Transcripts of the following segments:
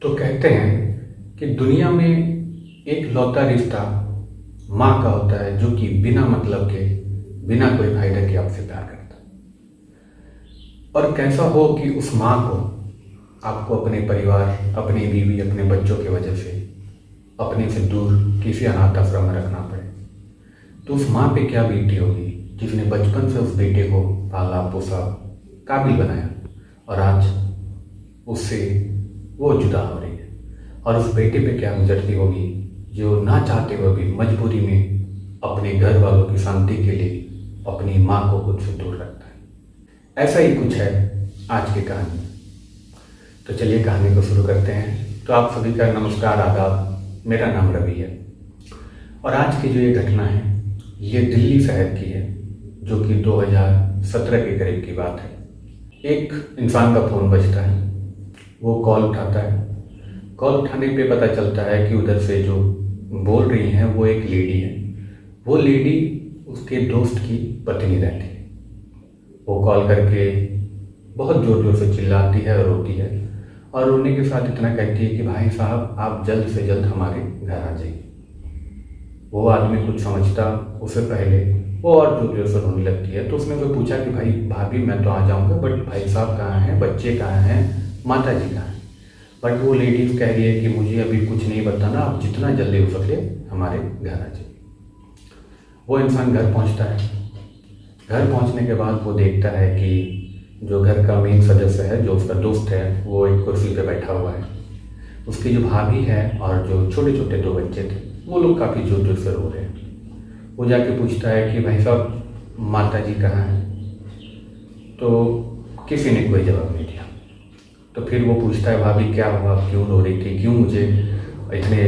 तो कहते हैं कि दुनिया में एक लौता रिश्ता माँ का होता है, जो कि बिना मतलब के, बिना कोई फायदे के आपसे प्यार करता है। और कैसा हो कि उस माँ को आपको अपने परिवार, अपनी बीवी, अपने बच्चों की वजह से अपने से दूर किसी अनाथ आश्रम में रखना पड़े, तो उस माँ पे क्या बीती होगी जिसने बचपन से उस बेटे को पाला पोसा, काबिल बनाया, और आज उससे वो जुदा हो रही है। और उस बेटे पे क्या गुजरती होगी जो ना चाहते हुए भी मजबूरी में अपने घर वालों की शांति के लिए अपनी माँ को खुद से दूर रखता है। ऐसा ही कुछ है आज की कहानी। तो चलिए कहानी को शुरू करते हैं। तो आप सभी का नमस्कार, आदाब। मेरा नाम रवि है और आज की जो ये घटना है ये दिल्ली शहर की है, जो कि 2017 के करीब की बात है। एक इंसान का फ़ोन बजता है, वो कॉल उठाता है। कॉल उठाने पे पता चलता है कि उधर से जो बोल रही हैं वो एक लेडी है। वो लेडी उसके दोस्त की पत्नी रहती है। वो कॉल करके बहुत ज़ोर ज़ोर से चिल्लाती है और रोती है, और रोने के साथ इतना कहती है कि भाई साहब, आप जल्द से जल्द हमारे घर आ जाइए। वो आदमी कुछ समझता उससे पहले वो और जोर जोर से रोने लगती है। तो उसने उसे पूछा कि भाई भाभी, मैं तो आ जाऊंगा, बट भाई साहब कहाँ हैं, बच्चे कहाँ हैं, माता जी कहाँ हैं। बट वो लेडीज कह रही है कि मुझे अभी कुछ नहीं बताना, आप जितना जल्दी हो सके हमारे घर आ जाइए। वो इंसान घर पहुंचता है। घर पहुंचने के बाद वो देखता है कि जो घर का मेन सदस्य है, जो उसका दोस्त है, वो एक कुर्सी पे बैठा हुआ है। उसकी जो भाभी है और जो छोटे छोटे दो बच्चे थे, वो लोग काफ़ी जोर जोर से रो रहे हैं। वो जाके पूछता है कि भाई साहब, माता जी कहाँ हैं? तो किसी ने कोई जवाब नहीं दिया। तो फिर वो पूछता है, भाभी क्या हुआ, क्यों रो रही थी, क्यों मुझे इतने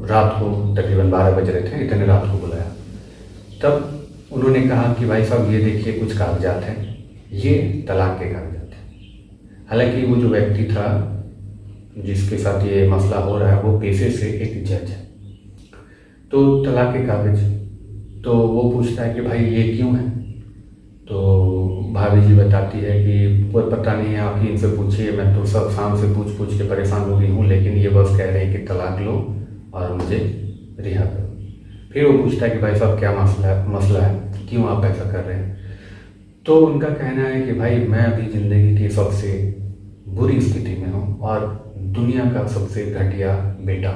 रात को, तकरीबन 12 बज रहे थे, इतने रात को बुलाया? तब उन्होंने कहा कि भाई साहब, ये देखिए कुछ कागजात हैं, ये तलाक के कागजात हैं। हालांकि वो जो व्यक्ति था जिसके साथ ये मसला हो रहा है, वो पेशे से एक जज है। तो तलाक के कागज, तो वो पूछता है कि भाई ये क्यों है? तो भाभी जी बताती है कि कोई पता नहीं है, आप ही इनसे पूछिए, मैं तो सब शाम से पूछ पूछ के परेशान हो गई हूँ, लेकिन ये बस कह रहे हैं कि तलाक लो और मुझे रिहा करो। फिर वो पूछता है कि भाई साहब, क्या मसला है, क्यों आप ऐसा कर रहे हैं? तो उनका कहना है कि भाई, मैं अभी ज़िंदगी की सबसे बुरी स्थिति में हूँ और दुनिया का सबसे घटिया बेटा,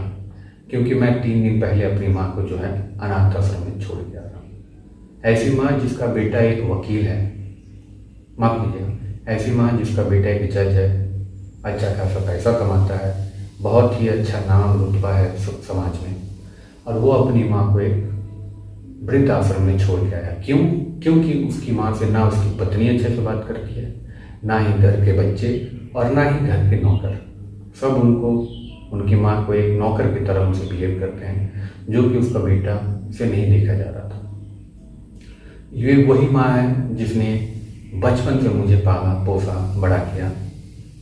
क्योंकि मैं 3 दिन पहले अपनी माँ को जो है अनाथ आश्रम में छोड़ के आ रहा हूँ। ऐसी माँ जिसका बेटा एक वकील है, माफ़ कीजिएगा, ऐसी माँ जिसका बेटा एक जज है, अच्छा खासा पैसा कमाता है, बहुत ही अच्छा नाम रुतबा है समाज में, और वो अपनी माँ को एक वृद्ध आश्रम में छोड़ के आया। क्यों? क्योंकि उसकी माँ से ना उसकी पत्नी अच्छे से बात करती है, ना ही घर के बच्चे और ना ही घर के नौकर। सब उनकी माँ को एक नौकर की तरह उनसे बिहेव करते हैं, जो कि उसका बेटा से नहीं देखा जा रहा था। ये वही माँ है जिसने बचपन से मुझे पाला पोसा बड़ा किया,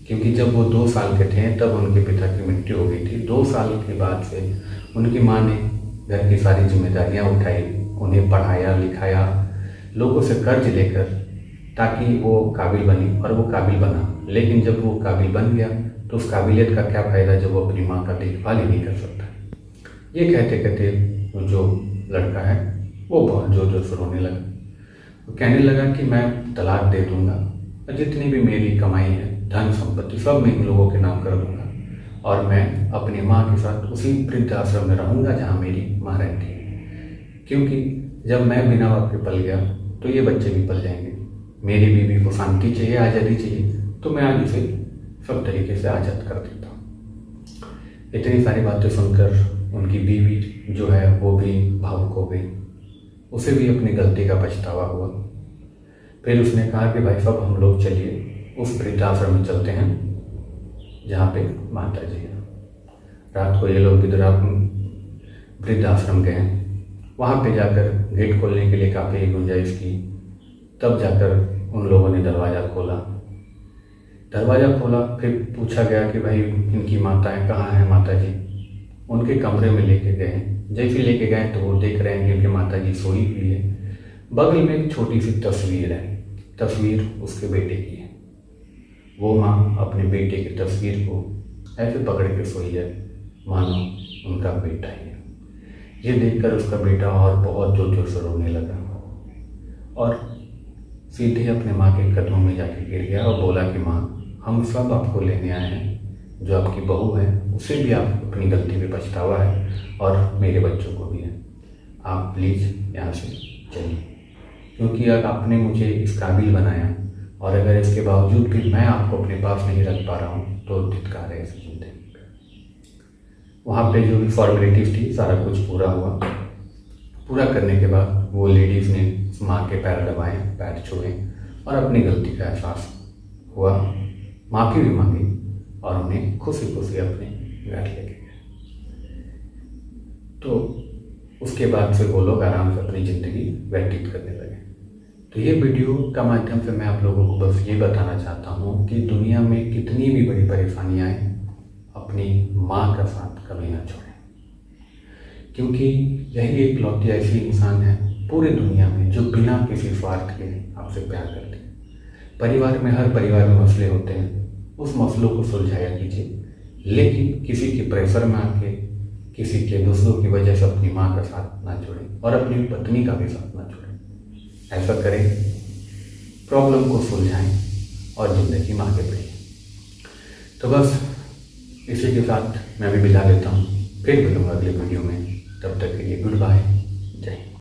क्योंकि जब वो 2 साल के थे तब उनके पिता की मृत्यु हो गई थी। 2 साल के बाद से उनकी माँ ने घर की सारी जिम्मेदारियाँ उठाई, उन्हें पढ़ाया लिखाया, लोगों से कर्ज लेकर, ताकि वो काबिल बनी, और वो काबिल बना। लेकिन जब वो काबिल बन गया तो उस काबिलियत का क्या फ़ायदा जब वो अपनी माँ का देखभाल ही नहीं कर सकता। ये कहते कहते जो लड़का है वो बहुत जोर जोर से रोने लगा। वो कहने लगा कि मैं तलाक दे दूँगा, जितनी भी मेरी कमाई है, धन संपत्ति, सब मैं इन लोगों के नाम कर दूँगा, और मैं अपनी माँ के साथ उसी वृद्ध आश्रम में रहूँगा जहाँ मेरी माँ रहती है। क्योंकि जब मैं बिना बाप के पल गया तो ये बच्चे भी पल जाएंगे। मेरी बीवी को शांति चाहिए, आज़ादी चाहिए, तो मैं आज उसे सब तरीके से आज़ाद कर देता हूँ। इतनी सारी बातें सुनकर उनकी बीवी जो है वो भी भावुक हो गई। उसे भी अपनी गलती का पछतावा हुआ। फिर उसने कहा कि भाई साहब, हम लोग चलिए उस वृद्धाश्रम में चलते हैं जहाँ पे माता जी हैं। रात को ये लोग वृद्धाश्रम गए। वहाँ पे जाकर गेट खोलने के लिए काफ़ी गुंजाइश की, तब जाकर उन लोगों ने दरवाज़ा खोला। फिर पूछा गया कि भाई, इनकी माताएं कहाँ हैं, माता जी? उनके कमरे में लेके गए। जैसे लेके गए तो वो देख रहे हैं कि उनकी माता जी सोई हुई है। बगल में एक छोटी सी तस्वीर है, तस्वीर उसके बेटे की है। वो माँ अपने बेटे की तस्वीर को ऐसे पकड़ के सोई है मानो उनका बेटा ही है। ये देखकर उसका बेटा और बहुत जोर जोर से रोने लगा और सीधे अपने माँ के कदमों में जाके गिर गया और बोला कि माँ, हम सब आपको लेने आए हैं, जो आपकी बहू है उसे भी आप अपनी गलती पे पछतावा है और मेरे बच्चों को भी है। आप प्लीज़ यहाँ से चलिए, क्योंकि अगर आपने मुझे इस काबिल बनाया और अगर इसके बावजूद भी मैं आपको अपने पास नहीं रख पा रहा हूँ तो धिक्कार है इस जिंदगी पे। वहाँ पे जो भी फॉर्मेलिटीज़ थी सारा कुछ पूरा हुआ। पूरा करने के बाद वो लेडीज़ ने उस माँ के पैर दबाए, पैर छुए और अपनी गलती का एहसास हुआ, माफ़ी भी मांगी और उन्हें खुशी खुशी अपने घर लेके गए। तो उसके बाद से वो लोग आराम से अपनी ज़िंदगी व्यतीत करने लगे। तो ये वीडियो का माध्यम से मैं आप लोगों को बस ये बताना चाहता हूँ कि दुनिया में कितनी भी बड़ी परेशानियाँ आए, अपनी माँ का साथ कभी ना छोड़ें, क्योंकि यही एक लौती ऐसी इंसान है पूरी दुनिया में जो बिना किसी स्वार्थ के आपसे प्यार करती है। परिवार में, हर परिवार में मसले होते हैं, उस मसलों को सुलझाया कीजिए, लेकिन किसी के प्रेशर में आके, किसी के दूसरों की वजह से अपनी माँ का साथ ना छोड़ें और अपनी पत्नी का भी साथ ना छोड़ें। ऐसा करें, प्रॉब्लम को सुलझाएं और ज़िंदगी में आगे बढ़ें। तो बस इसी के साथ मैं भी विदा लेता हूँ, फिर मिलूँगा अगले वीडियो में। तब तक के लिए गुड बाय, जय हिंद।